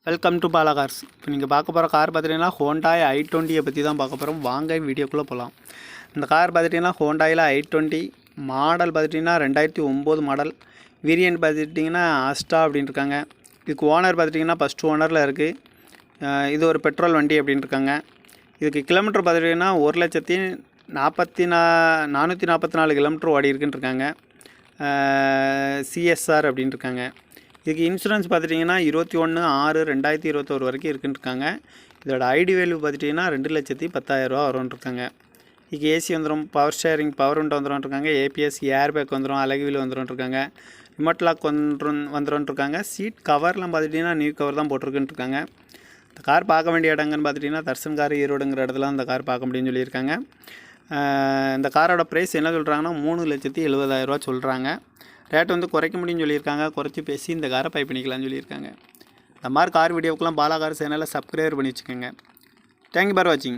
Welcome to Bala cars. இப்போ நீங்கள் பார்க்க போகிற கார் பார்த்துட்டிங்கன்னா Hyundai I20 பற்றி தான் பார்க்க போகிறோம். வாங்க வீடியோக்குள்ளே போகலாம். இந்த கார் பார்த்துட்டிங்கன்னா Hyundaiயில் I20 மாடல் பார்த்துட்டிங்கன்னா 2009 மாடல். வேரியன்ட் பார்த்துட்டிங்கன்னா ஆஸ்டா அப்படின்னு இருக்காங்க. இதுக்கு ஓனர் பார்த்துட்டிங்கன்னா ஃபஸ்ட் ஓனரில் இருக்குது. இது ஒரு பெட்ரோல் வண்டி அப்படின்னு இருக்காங்க. இதுக்கு கிலோமீட்டர் பார்த்துட்டிங்கன்னா 1,444 கிலோமீட்டர் ஓடி இருக்குன்னு இருக்காங்க. சிஎஸ்ஆர் அப்படின்னு இருக்காங்க. இதுக்கு இன்சூரன்ஸ் பார்த்துட்டிங்கன்னா 21/6/2021 வரைக்கும் இருக்குன்னு இருக்காங்க. இதோட ஐடி வேல்யூ பார்த்துட்டிங்கன்னா 2,10,000 வரும்னு இருக்காங்க. இதுக்கு ஏசி வந்துடும், பவர் ஷேரிங், பவர் விண்டோ வந்துடும் இருக்காங்க, ஏபிஎஸ், ஏர் பேக் வந்துடும், அலகு வீல் வந்துடும் இருக்காங்க, ரிமோட் லாக் வந்துடும் இருக்காங்க. சீட் கவர்லாம் பார்த்துட்டிங்கன்னா நியூ கவர் தான் போட்டிருக்குன்னு இருக்காங்க. இந்த கார் பார்க்க வேண்டிய இடங்கன்னு பார்த்துட்டிங்கன்னா தர்சன் கார் ஈரோடுங்கிற இடத்துல இந்த கார் பார்க்க முடியும்னு சொல்லியிருக்காங்க. இந்த காரோட ப்ரைஸ் என்ன சொல்கிறாங்கன்னா 3,70,000 சொல்கிறாங்க. ரேட் வந்து குறைக்க முடியும்னு சொல்லியிருக்காங்க. குறைச்சி பேசி இந்த காரை பை பண்ணிக்கலாம்னு சொல்லியிருக்காங்க. இந்த மாதிரி கார் வீடியோக்கெலாம் பாலா கார் சேனலில் சப்ஸ்கிரைப் பண்ணி வச்சுக்கோங்க. தேங்க்யூ ஃபார் வாட்சிங்.